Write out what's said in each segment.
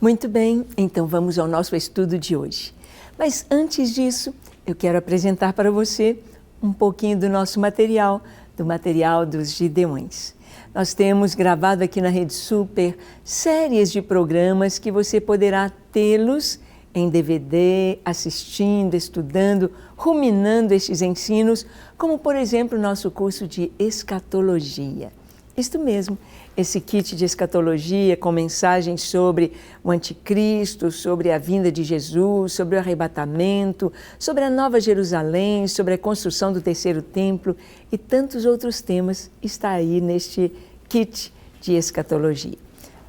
Muito bem, então vamos ao nosso estudo de hoje. Mas antes disso, eu quero apresentar para você um pouquinho do nosso material, do material dos Gideões. Nós temos gravado aqui na Rede Super séries de programas que você poderá tê-los em DVD, assistindo, estudando, ruminando estes ensinos, como por exemplo o nosso curso de escatologia. Isto mesmo, esse kit de escatologia com mensagens sobre o anticristo, sobre a vinda de Jesus, sobre o arrebatamento, sobre a Nova Jerusalém, sobre a construção do terceiro templo e tantos outros temas está aí neste kit de escatologia.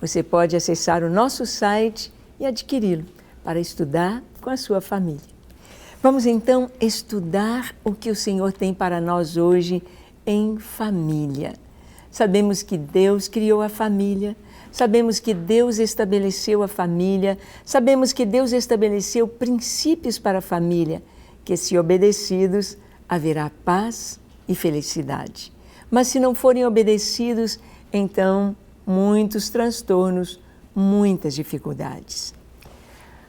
Você pode acessar o nosso site e adquiri-lo para estudar com a sua família. Vamos então estudar o que o Senhor tem para nós hoje em família. Sabemos que Deus criou a família, sabemos que Deus estabeleceu a família, sabemos que Deus estabeleceu princípios para a família, que se obedecidos haverá paz e felicidade. Mas se não forem obedecidos, então muitos transtornos, muitas dificuldades.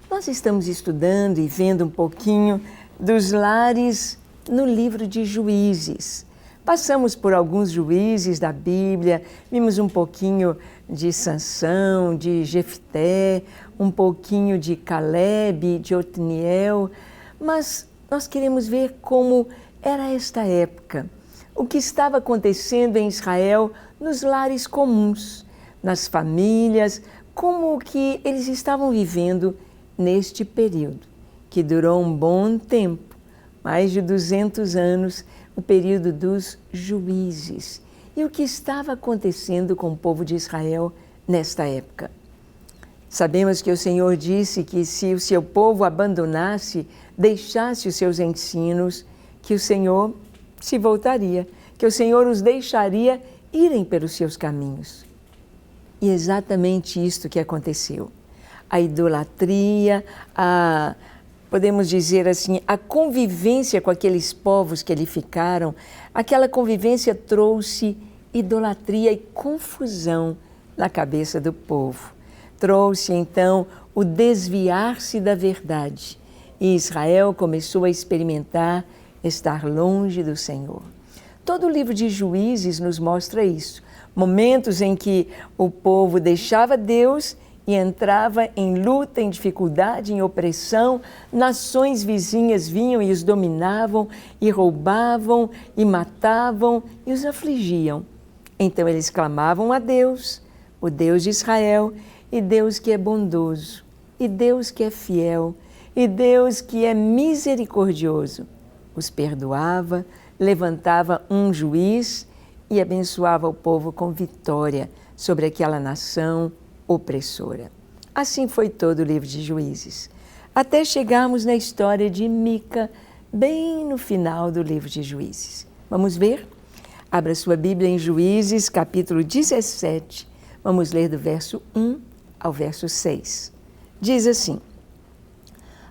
Nós estamos estudando e vendo um pouquinho dos lares no livro de Juízes. Passamos por alguns juízes da Bíblia, vimos um pouquinho de Sansão, de Jefté, um pouquinho de Calebe, de Otniel, mas nós queremos ver como era esta época, o que estava acontecendo em Israel nos lares comuns, nas famílias, como que eles estavam vivendo neste período, que durou um bom tempo, mais de 200 anos, o período dos juízes e o que estava acontecendo com o povo de Israel nesta época. Sabemos que o Senhor disse que se o seu povo abandonasse, deixasse os seus ensinos, que o Senhor se voltaria, que o Senhor os deixaria irem pelos seus caminhos. E exatamente isto que aconteceu. A idolatria, podemos dizer assim, a convivência com aqueles povos que ali ficaram, aquela convivência trouxe idolatria e confusão na cabeça do povo. Trouxe então o desviar-se da verdade e Israel começou a experimentar estar longe do Senhor. Todo o livro de Juízes nos mostra isso, momentos em que o povo deixava Deus e entrava em luta, em dificuldade, em opressão, nações vizinhas vinham e os dominavam, e roubavam, e matavam, e os afligiam. Então eles clamavam a Deus, o Deus de Israel, e Deus que é bondoso, e Deus que é fiel, e Deus que é misericordioso. Os perdoava, levantava um juiz e abençoava o povo com vitória sobre aquela nação opressora. Assim foi todo o livro de Juízes, até chegarmos na história de Mica, bem no final do livro de Juízes. Vamos ver? Abra sua Bíblia em Juízes, capítulo 17. Vamos ler do verso 1 ao verso 6. Diz assim: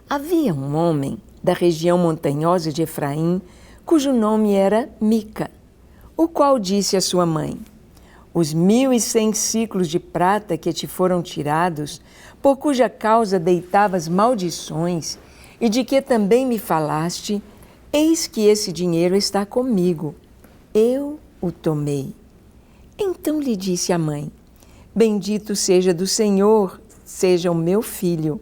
Havia um homem da região montanhosa de Efraim, cujo nome era Mica, o qual disse à sua mãe: Os 1.100 ciclos de prata que te foram tirados, por cuja causa deitavas maldições, e de que também me falaste, eis que esse dinheiro está comigo. Eu o tomei. Então lhe disse a mãe: Bendito seja do Senhor, seja o meu filho.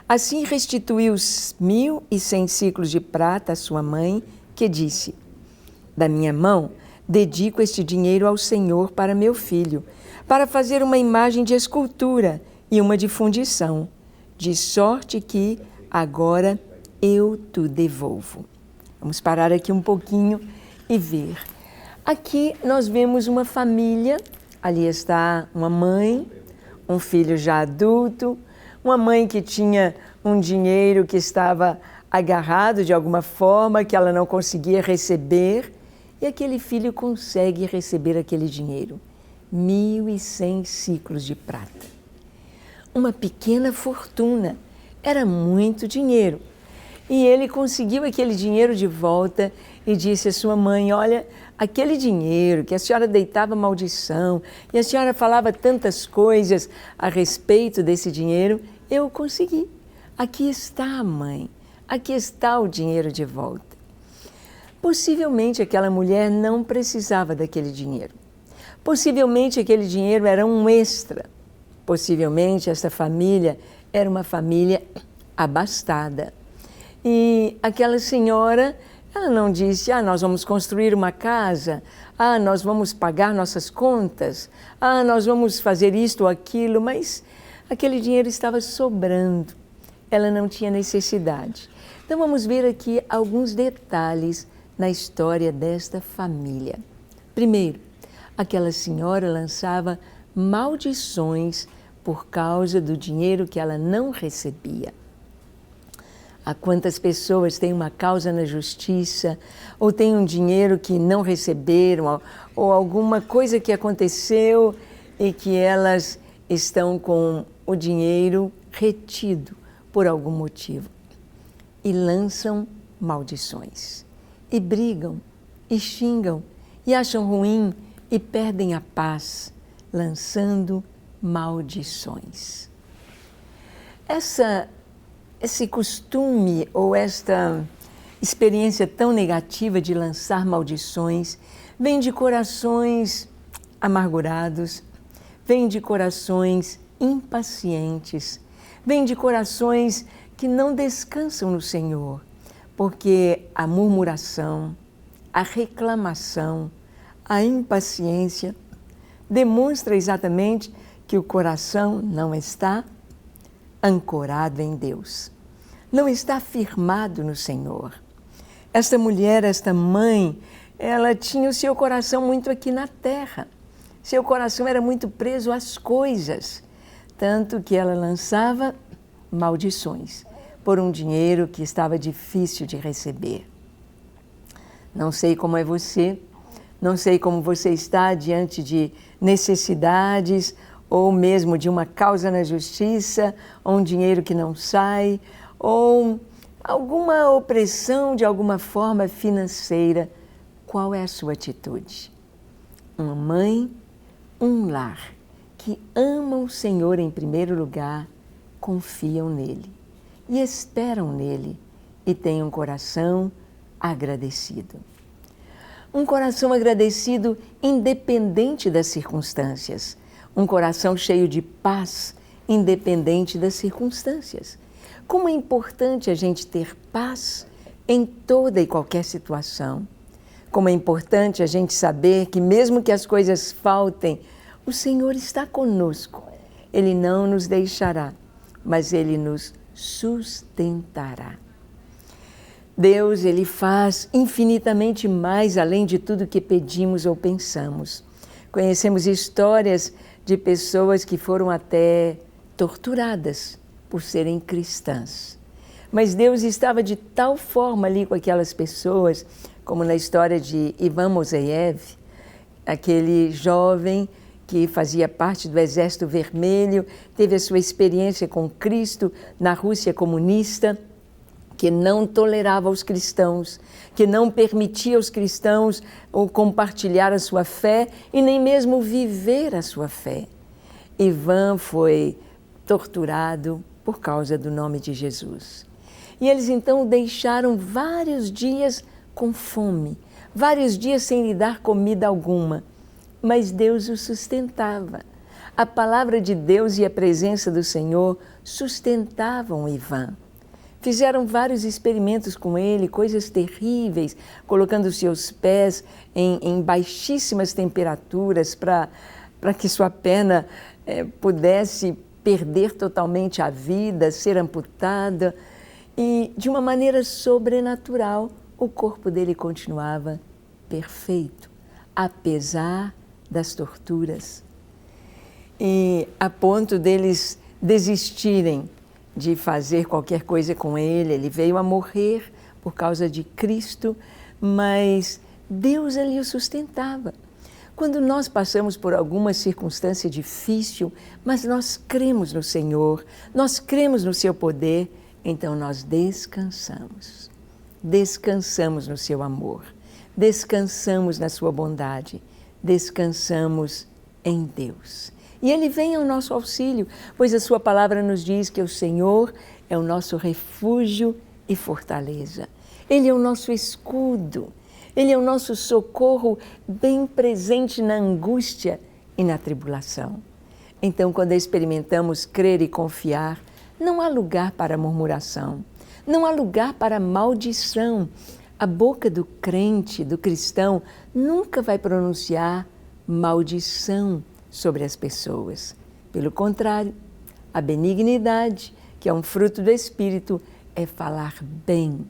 Assim restituiu os 1.100 ciclos de prata à sua mãe, que disse: Da minha mão dedico este dinheiro ao Senhor para meu filho, para fazer uma imagem de escultura e uma de fundição, de sorte que agora eu te devolvo. Vamos parar aqui um pouquinho e ver. Aqui nós vemos uma família, ali está uma mãe, um filho já adulto, uma mãe que tinha um dinheiro que estava agarrado de alguma forma, que ela não conseguia receber, e aquele filho consegue receber aquele dinheiro, 1.100 ciclos de prata. Uma pequena fortuna, era muito dinheiro. E ele conseguiu aquele dinheiro de volta e disse à sua mãe: olha, aquele dinheiro que a senhora deitava maldição e a senhora falava tantas coisas a respeito desse dinheiro, eu consegui. Aqui está, mãe. Aqui está o dinheiro de volta. Possivelmente aquela mulher não precisava daquele dinheiro. Possivelmente aquele dinheiro era um extra. Possivelmente essa família era uma família abastada. E aquela senhora, ela não disse, nós vamos construir uma casa, nós vamos pagar nossas contas, nós vamos fazer isto ou aquilo, mas aquele dinheiro estava sobrando. Ela não tinha necessidade. Então vamos ver aqui alguns detalhes na história desta família. Primeiro, aquela senhora lançava maldições por causa do dinheiro que ela não recebia. Há quantas pessoas têm uma causa na justiça, ou têm um dinheiro que não receberam, ou alguma coisa que aconteceu e que elas estão com o dinheiro retido por algum motivo. E lançam maldições, e brigam, e xingam, e acham ruim, e perdem a paz, lançando maldições. Esse costume ou esta experiência tão negativa de lançar maldições vem de corações amargurados, vem de corações impacientes, vem de corações que não descansam no Senhor, porque a murmuração, a reclamação, a impaciência demonstra exatamente que o coração não está ancorado em Deus, não está firmado no Senhor. Esta mulher, esta mãe, ela tinha o seu coração muito aqui na terra. Seu coração era muito preso às coisas, tanto que ela lançava maldições por um dinheiro que estava difícil de receber. Não sei como é você, não sei como você está diante de necessidades ou mesmo de uma causa na justiça, ou um dinheiro que não sai, ou alguma opressão de alguma forma financeira. Qual é a sua atitude? Uma mãe, um lar que amam o Senhor em primeiro lugar, confiam nele e esperam nele e têm um coração agradecido. Um coração agradecido independente das circunstâncias. Um coração cheio de paz, independente das circunstâncias. Como é importante a gente ter paz em toda e qualquer situação. Como é importante a gente saber que mesmo que as coisas faltem, o Senhor está conosco. Ele não nos deixará, mas Ele nos sustentará. Deus, Ele faz infinitamente mais além de tudo que pedimos ou pensamos. Conhecemos histórias de pessoas que foram até torturadas por serem cristãs. Mas Deus estava de tal forma ali com aquelas pessoas, como na história de Ivan Moiseev, aquele jovem que fazia parte do Exército Vermelho, teve a sua experiência com Cristo na Rússia comunista, que não tolerava os cristãos, que não permitia aos cristãos compartilhar a sua fé e nem mesmo viver a sua fé. Ivan foi torturado por causa do nome de Jesus. E eles então o deixaram vários dias com fome, vários dias sem lhe dar comida alguma, mas Deus o sustentava. A palavra de Deus e a presença do Senhor sustentavam Ivan. Fizeram vários experimentos com ele, coisas terríveis, colocando seus pés em baixíssimas temperaturas para que sua perna pudesse perder totalmente a vida, ser amputada. E de uma maneira sobrenatural, o corpo dele continuava perfeito, apesar das torturas. E a ponto deles desistirem de fazer qualquer coisa com ele. Ele veio a morrer por causa de Cristo, mas Deus ali o sustentava. Quando nós passamos por alguma circunstância difícil, mas nós cremos no Senhor, nós cremos no seu poder, então nós descansamos. Descansamos no seu amor, descansamos na sua bondade, descansamos em Deus. E Ele vem ao nosso auxílio, pois a Sua palavra nos diz que o Senhor é o nosso refúgio e fortaleza. Ele é o nosso escudo, Ele é o nosso socorro bem presente na angústia e na tribulação. Então, quando experimentamos crer e confiar, não há lugar para murmuração, não há lugar para maldição. A boca do crente, do cristão, nunca vai pronunciar maldição sobre as pessoas. Pelo contrário, a benignidade, que é um fruto do Espírito, é falar bem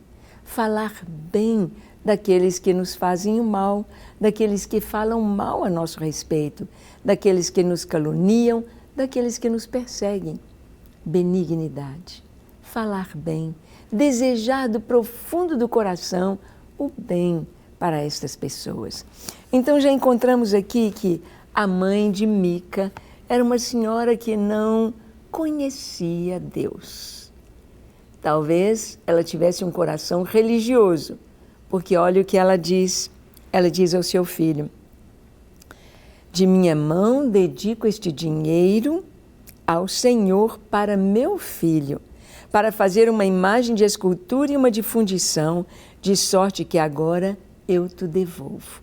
daqueles que nos fazem o mal, daqueles que falam mal a nosso respeito, daqueles que nos caluniam, daqueles que nos perseguem. Benignidade, falar bem, desejar do profundo do coração o bem para estas pessoas. Então já encontramos aqui que a mãe de Mica era uma senhora que não conhecia Deus. Talvez ela tivesse um coração religioso, porque olha o que ela diz ao seu filho: de minha mão dedico este dinheiro ao Senhor para meu filho, para fazer uma imagem de escultura e uma de fundição, de sorte que agora eu te devolvo.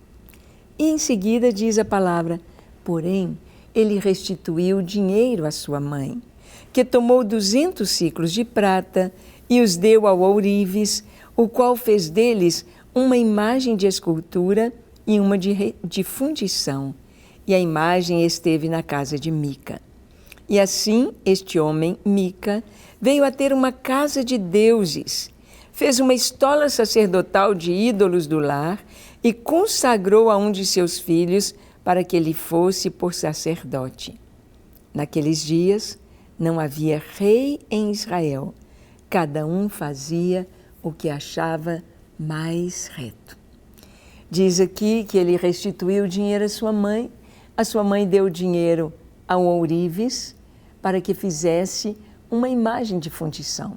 E em seguida diz a palavra: porém, ele restituiu o dinheiro à sua mãe, que tomou 200 siclos de prata e os deu ao ourives, o qual fez deles uma imagem de escultura e uma de fundição. E a imagem esteve na casa de Mica. E assim este homem, Mica, veio a ter uma casa de deuses, fez uma estola sacerdotal de ídolos do lar e consagrou a um de seus filhos para que ele fosse por sacerdote. Naqueles dias não havia rei em Israel, cada um fazia o que achava mais reto. Diz aqui que ele restituiu o dinheiro à sua mãe, a sua mãe deu o dinheiro ao ourives para que fizesse uma imagem de fundição,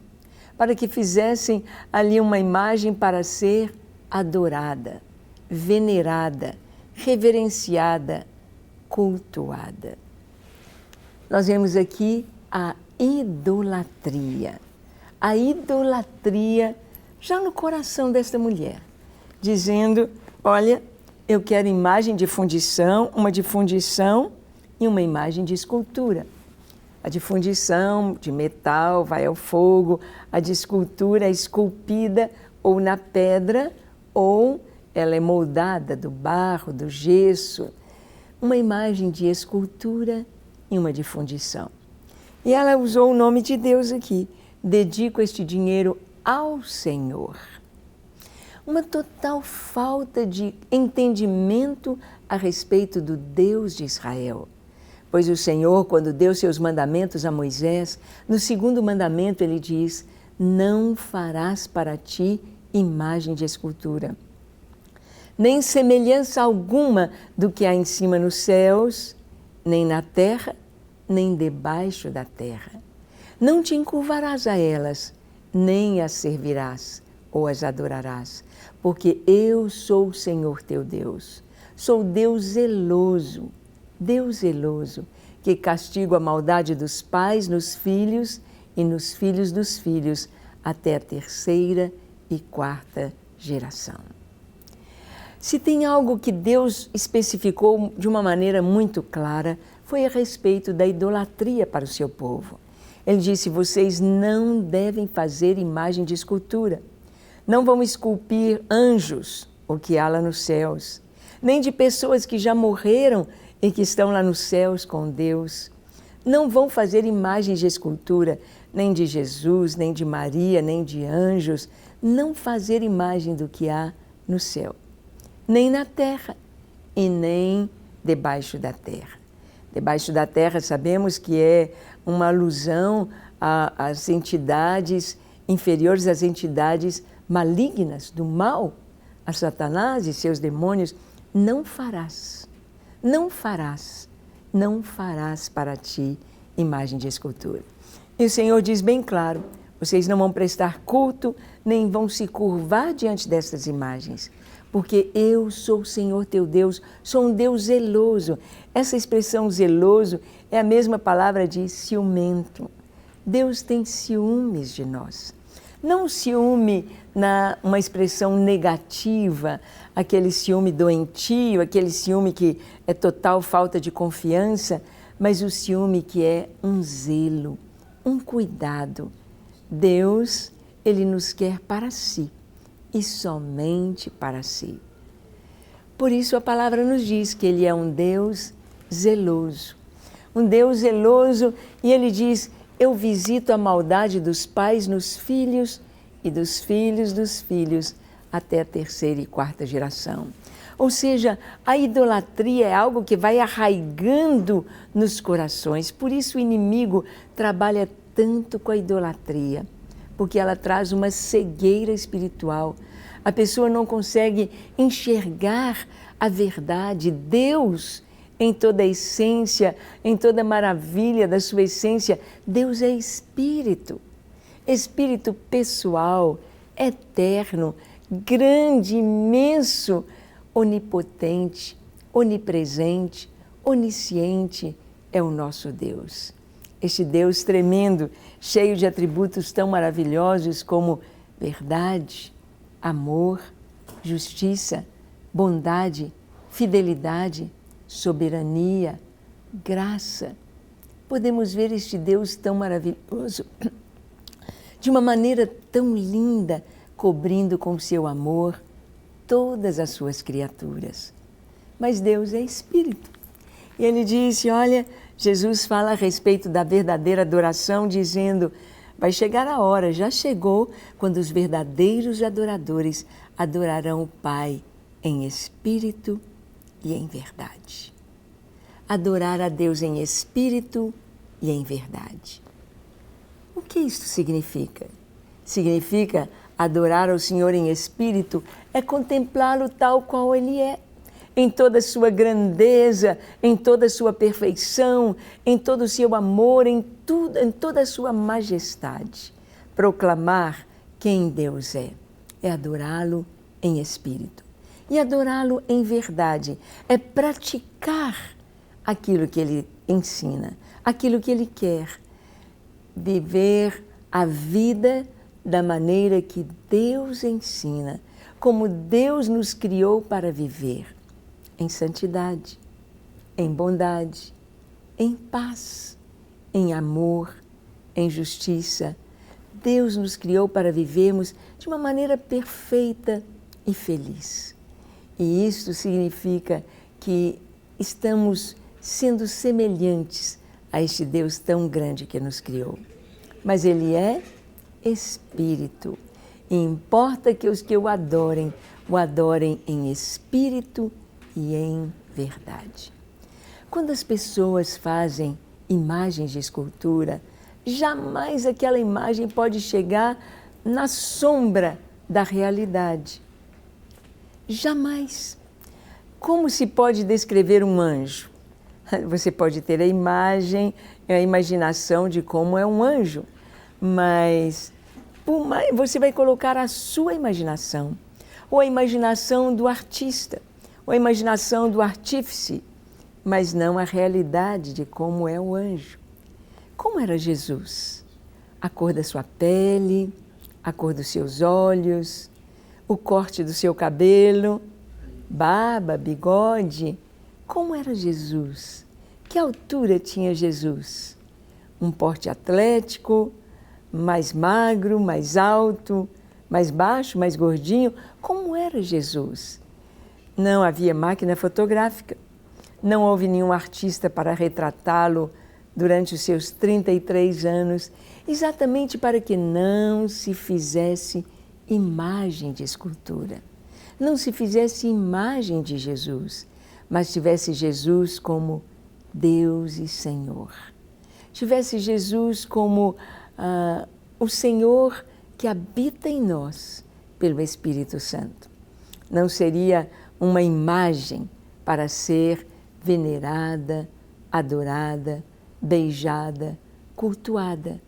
para que fizessem ali uma imagem para ser adorada, venerada, reverenciada, cultuada. Nós vemos aqui a idolatria já no coração desta mulher, dizendo: olha, eu quero imagem de fundição, uma de fundição e uma imagem de escultura. A de fundição, de metal, vai ao fogo. A de escultura é esculpida ou na pedra, ou ela é moldada do barro, do gesso. Uma imagem de escultura e uma de fundição. E ela usou o nome de Deus aqui. Dedico este dinheiro ao Senhor. Uma total falta de entendimento a respeito do Deus de Israel. Pois o Senhor, quando deu seus mandamentos a Moisés, no segundo mandamento ele diz: não farás para ti imagem de escultura, nem semelhança alguma do que há em cima nos céus, nem na terra, nem debaixo da terra. Não te encurvarás a elas, nem as servirás ou as adorarás, porque eu sou o Senhor teu Deus. Sou Deus zeloso, que castigo a maldade dos pais nos filhos e nos filhos dos filhos, até a 3ª e 4ª geração. Se tem algo que Deus especificou de uma maneira muito clara, foi a respeito da idolatria para o seu povo. Ele disse: vocês não devem fazer imagem de escultura, não vão esculpir anjos, o que há lá nos céus, nem de pessoas que já morreram e que estão lá nos céus com Deus. Não vão fazer imagens de escultura, nem de Jesus, nem de Maria, nem de anjos. Não fazer imagem do que há no céu, nem na terra e nem debaixo da terra. Debaixo da terra sabemos que é uma alusão às entidades inferiores, às entidades malignas do mal, a Satanás e seus demônios. Não farás para ti imagem de escultura. E o Senhor diz bem claro: vocês não vão prestar culto, nem vão se curvar diante dessas imagens, porque eu sou o Senhor teu Deus, sou um Deus zeloso. Essa expressão zeloso é a mesma palavra de ciumento. Deus tem ciúmes de nós. Não ciúme uma expressão negativa, aquele ciúme doentio, aquele ciúme que é total falta de confiança, mas o ciúme que é um zelo, um cuidado. Deus, Ele nos quer para si e somente para si. Por isso a palavra nos diz que Ele é um Deus zeloso. Um Deus zeloso, e Ele diz: eu visito a maldade dos pais nos filhos e dos filhos até a terceira e quarta geração. Ou seja, a idolatria é algo que vai arraigando nos corações. Por isso o inimigo trabalha tanto com a idolatria, porque ela traz uma cegueira espiritual. A pessoa não consegue enxergar a verdade. Deus, em toda a essência, em toda a maravilha da sua essência, Deus é Espírito. Espírito pessoal, eterno, grande, imenso, onipotente, onipresente, onisciente é o nosso Deus. Este Deus tremendo, cheio de atributos tão maravilhosos como verdade, amor, justiça, bondade, fidelidade, soberania, graça. Podemos ver este Deus tão maravilhoso, de uma maneira tão linda, cobrindo com seu amor todas as suas criaturas. Mas Deus é Espírito. E Ele disse, olha, Jesus fala a respeito da verdadeira adoração, dizendo, vai chegar a hora, já chegou, quando os verdadeiros adoradores adorarão o Pai em espírito e em verdade. Adorar a Deus em espírito e em verdade. O que isso significa? Significa adorar ao Senhor em espírito é contemplá-lo tal qual Ele é, em toda a sua grandeza, em toda a sua perfeição, em todo o seu amor, em toda a sua majestade. Proclamar quem Deus é adorá-lo em espírito. E adorá-lo em verdade é praticar aquilo que Ele ensina, aquilo que Ele quer. Viver a vida da maneira que Deus ensina, como Deus nos criou para viver, em santidade, em bondade, em paz, em amor, em justiça. Deus nos criou para vivermos de uma maneira perfeita e feliz. E isso significa que estamos sendo semelhantes a este Deus tão grande que nos criou. Mas Ele é Espírito. E importa que os que o adorem em espírito e em verdade. Quando as pessoas fazem imagens de escultura, jamais aquela imagem pode chegar na sombra da realidade. Jamais. Como se pode descrever um anjo? Você pode ter a imagem, a imaginação de como é um anjo, mas você vai colocar a sua imaginação, ou a imaginação do artista, ou a imaginação do artífice, mas não a realidade de como é o anjo. Como era Jesus? A cor da sua pele, a cor dos seus olhos, o corte do seu cabelo, barba, bigode. Como era Jesus? Que altura tinha Jesus? Um porte atlético, mais magro, mais alto, mais baixo, mais gordinho? Como era Jesus? Não havia máquina fotográfica, não houve nenhum artista para retratá-lo durante os seus 33 anos, exatamente para que não se fizesse imagem de escultura, não se fizesse imagem de Jesus, mas tivesse Jesus como Deus e Senhor. Tivesse Jesus como o Senhor que habita em nós pelo Espírito Santo. Não seria uma imagem para ser venerada, adorada, beijada, cultuada,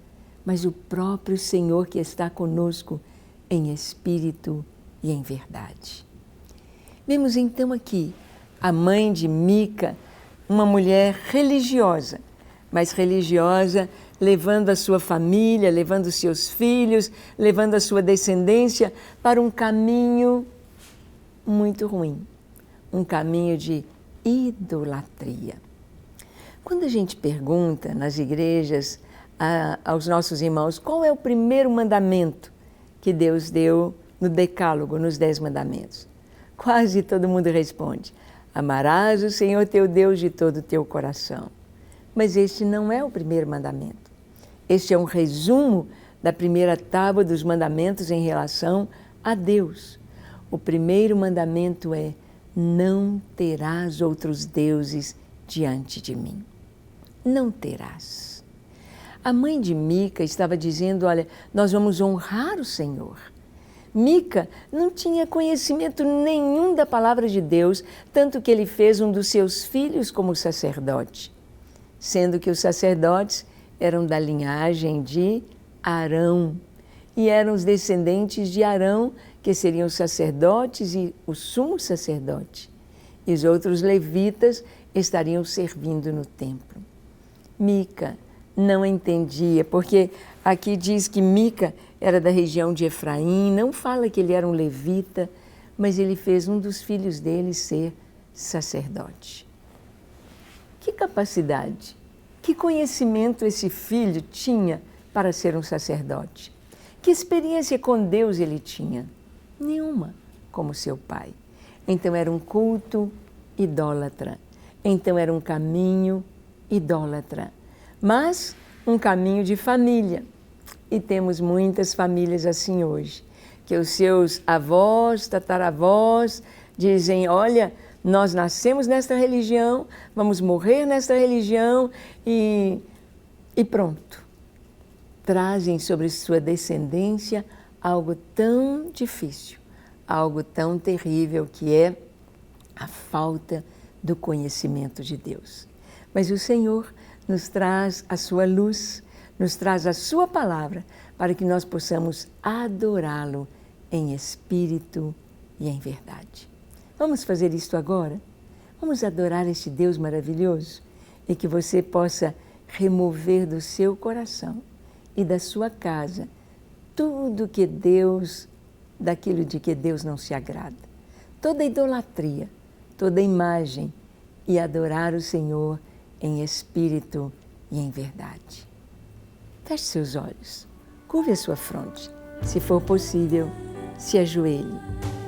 mas o próprio Senhor que está conosco em espírito e em verdade. Vemos então aqui a mãe de Mica, uma mulher religiosa, mas religiosa levando a sua família, levando os seus filhos, levando a sua descendência para um caminho muito ruim, um caminho de idolatria. Quando a gente pergunta nas igrejas aos nossos irmãos qual é o primeiro mandamento que Deus deu no Decálogo, nos 10 mandamentos, quase todo mundo responde: amarás o Senhor teu Deus de todo o teu coração. Mas este não é o primeiro mandamento. Este é um resumo da primeira tábua dos mandamentos em relação a Deus. O primeiro mandamento é: não terás outros deuses diante de mim. Não terás. A mãe de Mica estava dizendo: olha, nós vamos honrar o Senhor. Mica não tinha conhecimento nenhum da palavra de Deus, tanto que ele fez um dos seus filhos como sacerdote, sendo que os sacerdotes eram da linhagem de Arão, e eram os descendentes de Arão que seriam os sacerdotes e o sumo sacerdote, e os outros levitas estariam servindo no templo. Mica não entendia, porque aqui diz que Mica era da região de Efraim, não fala que ele era um levita, mas ele fez um dos filhos dele ser sacerdote. Que capacidade, que conhecimento esse filho tinha para ser um sacerdote? Que experiência com Deus ele tinha? Nenhuma, como seu pai. Então era um culto idólatra, então era um caminho idólatra, mas um caminho de família. E temos muitas famílias assim hoje, que os seus avós, tataravós dizem: olha, nós nascemos nesta religião, vamos morrer nesta religião e pronto. Trazem sobre sua descendência algo tão difícil, algo tão terrível, que é a falta do conhecimento de Deus. Mas o Senhor nos traz a sua luz, nos traz a sua palavra, para que nós possamos adorá-lo em espírito e em verdade. Vamos fazer isto agora? Vamos adorar este Deus maravilhoso e que você possa remover do seu coração e da sua casa tudo que Deus, daquilo de que Deus não se agrada, toda idolatria, toda imagem, e adorar o Senhor em espírito e em verdade. Feche seus olhos, curve a sua fronte, se for possível, se ajoelhe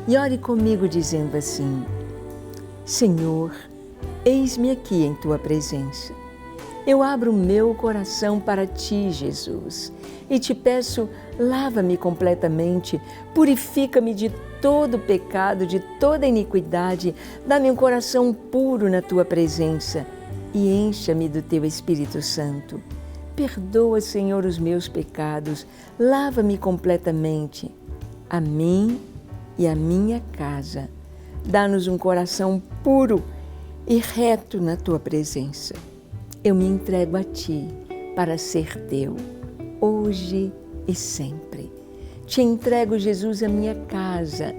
e ore comigo dizendo assim: Senhor, eis-me aqui em Tua presença. Eu abro o meu coração para Ti, Jesus, e Te peço, lava-me completamente, purifica-me de todo pecado, de toda iniquidade, dá-me um coração puro na Tua presença e encha-me do Teu Espírito Santo. Perdoa, Senhor, os meus pecados, lava-me completamente, a mim e a minha casa. Dá-nos um coração puro e reto na Tua presença. Eu me entrego a Ti para ser Teu, hoje e sempre. Te entrego, Jesus, a minha casa,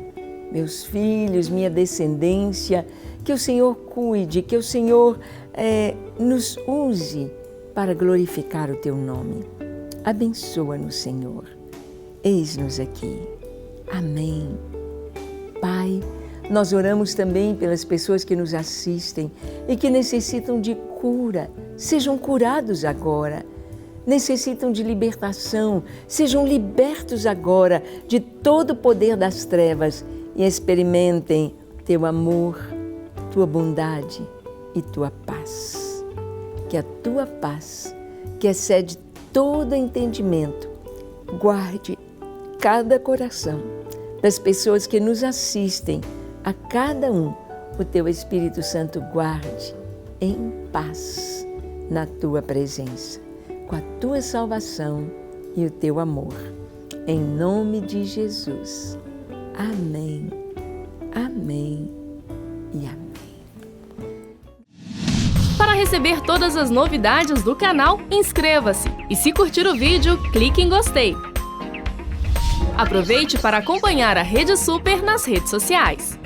meus filhos, minha descendência, que o Senhor cuide, que o Senhor nos use para glorificar o Teu nome. Abençoa-nos, Senhor. Eis-nos aqui. Amém. Pai, nós oramos também pelas pessoas que nos assistem e que necessitam de cura. Sejam curados agora. Necessitam de libertação. Sejam libertos agora de todo o poder das trevas e experimentem Teu amor, Tua bondade e Tua paz. Que a Tua paz, que excede todo entendimento, guarde cada coração das pessoas que nos assistem, a cada um o Teu Espírito Santo guarde em paz na Tua presença, com a Tua salvação e o Teu amor. Em nome de Jesus. Amém, amém e amém. Para receber todas as novidades do canal, inscreva-se e, se curtir o vídeo, clique em gostei. Aproveite para acompanhar a Rede Super nas redes sociais.